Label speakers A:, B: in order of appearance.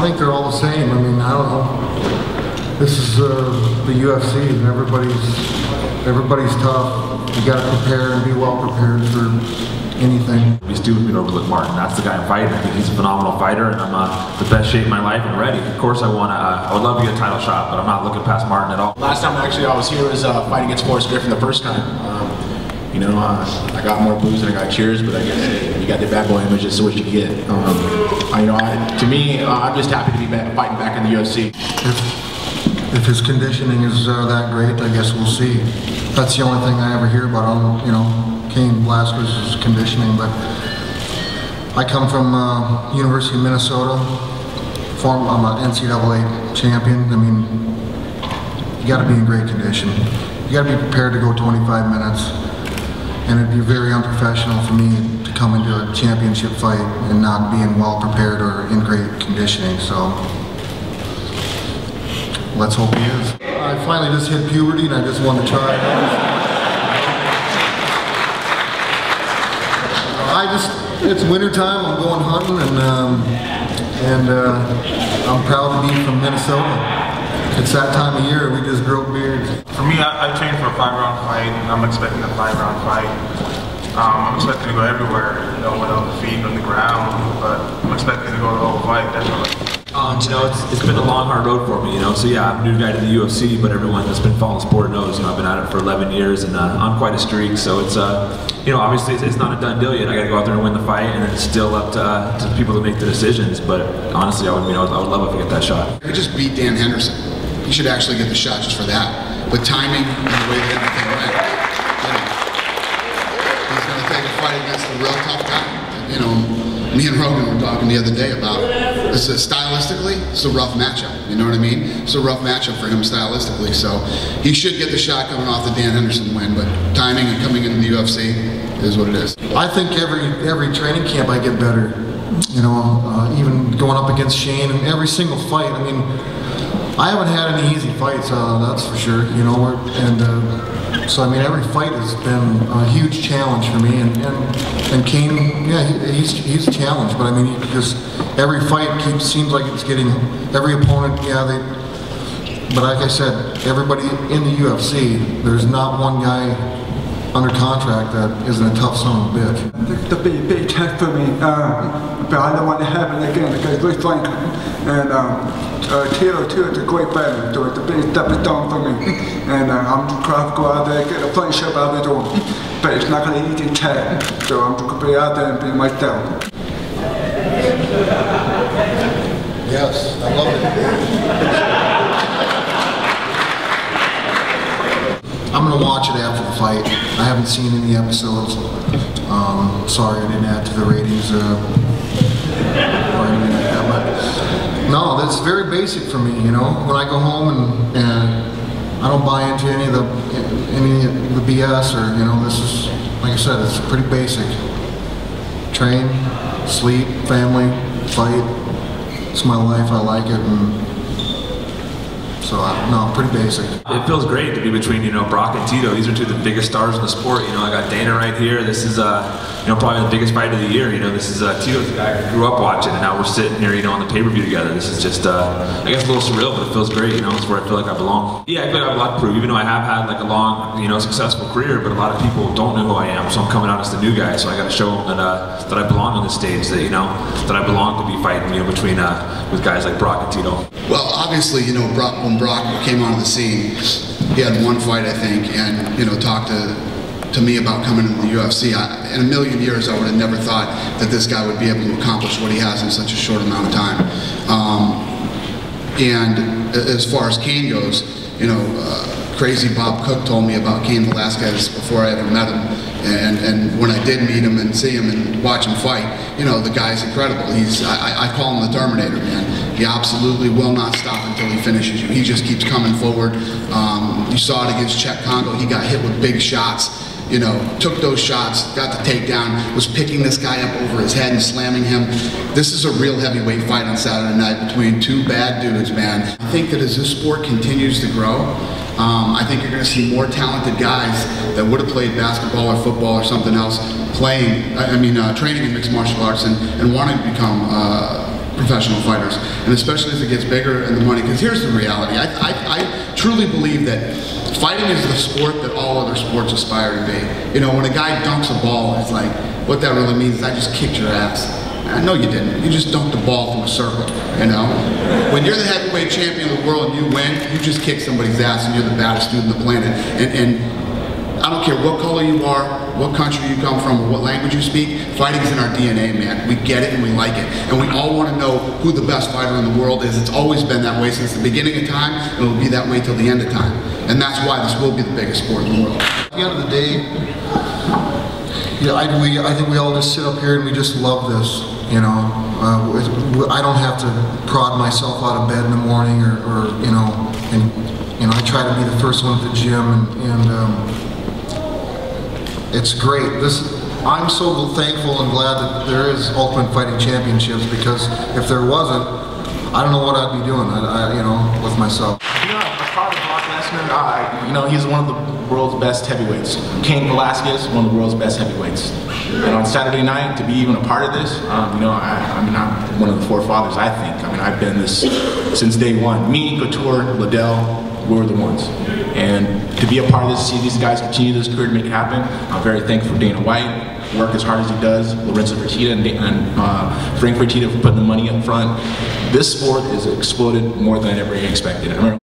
A: I think they're all the same. I mean, I don't know. This is the UFC, and everybody's tough. You got to prepare and be well prepared for anything.
B: It'd be stupid to overlook Martin. That's the guy I'm fighting. I think he's a phenomenal fighter, and I'm the best shape of my life and ready. Of course, I would love to get a title shot, but I'm not looking past Martin at all.
C: Last time actually I was here was fighting against Forrest Griffin the first time. You know, I got more boos than I got cheers, but I guess you got the bad boy image, that's what you get. To me, I'm just happy to be fighting back in the UFC.
A: If his conditioning is that great, I guess we'll see. That's the only thing I ever hear about him, you know, Cain Velasquez's conditioning. But I come from University of Minnesota. I'm an NCAA champion. I mean, you got to be in great condition. You got to be prepared to go 25 minutes. And it'd be very unprofessional for me to come into a championship fight and not being well prepared or in great conditioning. So let's hope he is. I finally just hit puberty and I just wanted to try it out. It's winter time, I'm going hunting, and I'm proud to be from Minnesota. It's that time of year, we just grow beards.
D: For me, I trained for a 5-round fight. I'm expecting a 5-round fight. I'm expecting to go everywhere, you know, without the feet on the ground, but I'm expecting to go the whole fight, definitely.
B: You know, it's been a long, hard road for me, you know, so yeah, I'm a new guy to the UFC, but everyone that's been following the sport knows, you know, I've been at it for 11 years, and on quite a streak, so it's, you know, obviously it's not a done deal yet. I got to go out there and win the fight, and it's still up to people to make the decisions, but honestly, I would love if I get that shot.
E: He just beat Dan Henderson. He should actually get the shot just for that. But timing and the way that everything went, you know, he's going to take a fight against a real tough guy. You know, me and Rogan were talking the other day about this. Stylistically, it's a rough matchup. You know what I mean? It's a rough matchup for him stylistically. So he should get the shot coming off the Dan Henderson win. But timing and coming into the UFC is what it is.
A: I think every training camp I get better. You know, even going up against Shane and every single fight. I mean, I haven't had any easy fights, that's for sure, you know, so I mean every fight has been a huge challenge for me, and Cain, yeah, he's a challenge, but I mean just every fight seems like it's getting, every opponent, yeah, but like I said, everybody in the UFC, there's not one guy under contract that isn't a tough son of a bitch.
F: It's a big test for me, but I don't want to happen again because Rick Franklin and Tito is a great fighter, so it's a big stepping stone for me. And I'm just trying to go out there and get a friendship out of the door. But it's not going to be easy tag, so I'm just going to be out there and be myself.
A: Yes, I love it. I'm going to watch it after the fight. I haven't seen any episodes. Sorry I didn't add to the ratings or anything like that, but no, that's very basic for me, you know. When I go home and I don't buy into any of the BS or, you know, this is, like I said, it's pretty basic. Train, sleep, family, fight. It's my life, I like it, and so, no, pretty basic.
B: It feels great to be between, you know, Brock and Tito. These are two of the biggest stars in the sport. You know, I got Dana right here. This is, you know, probably the biggest fight of the year. You know, this is Tito's the guy I grew up watching, and now we're sitting here, you know, on the pay-per-view together. This is just, I guess a little surreal, but it feels great. You know, it's where I feel like I belong. Yeah, I feel like I have a lot to prove, even though I have had like a long, you know, successful career, but a lot of people don't know who I am, so I'm coming out as the new guy, so I got to show them that I belong on this stage, that, you know, that I belong to be fighting, you know, between, with guys like Brock and Tito.
E: Well, obviously, you know, when Brock came onto the scene, he had one fight, I think, and, you know, talked to me about coming into the UFC. In a million years, I would have never thought that this guy would be able to accomplish what he has in such a short amount of time. And as far as Cain goes, you know, crazy Bob Cook told me about Cain Velasquez before I ever met him. And when I did meet him and see him and watch him fight, you know, the guy's incredible. I call him the Terminator, man. He absolutely will not stop until he finishes you. He just keeps coming forward. You saw it against Czech Congo. He got hit with big shots. You know, took those shots, got the takedown, was picking this guy up over his head and slamming him. This is a real heavyweight fight on Saturday night between two bad dudes, man. I think that as this sport continues to grow, I think you're going to see more talented guys that would have played basketball or football or something else training in mixed martial arts and wanting to become professional fighters, and especially as it gets bigger and the money. Because here's the reality: I truly believe that fighting is the sport that all other sports aspire to be. You know, when a guy dunks a ball, it's like, what that really means is I just kicked your ass. No, you didn't. You just dunked the ball from a circle, you know? When you're the heavyweight champion of the world and you win, you just kick somebody's ass and you're the baddest dude on the planet. And I don't care what color you are, what country you come from, or what language you speak, fighting's in our DNA, man. We get it and we like it. And we all want to know who the best fighter in the world is. It's always been that way since the beginning of time, and it'll be that way till the end of time. And that's why this will be the biggest sport in the world.
A: At the end of the day, yeah, I think we all just sit up here and we just love this. You know, I don't have to prod myself out of bed in the morning, or you know, and you know, I try to be the first one at the gym, and it's great. I'm so thankful and glad that there is Ultimate Fighting Championships, because if there wasn't, I don't know what I'd be doing. You know, with myself.
C: You know, as far as Lesnar, you know, he's one of the world's best heavyweights. Cain, Velasquez, one of the world's best heavyweights. And on Saturday night, to be even a part of this, you know, I mean, I'm one of the forefathers, I think. I mean, I've been this since day one. Me, Couture, Liddell, we're the ones. And to be a part of this, see these guys continue this career to make it happen, I'm very thankful for Dana White, work as hard as he does, Lorenzo Fertitta and Frank Fertitta for putting the money up front. This sport has exploded more than I ever expected.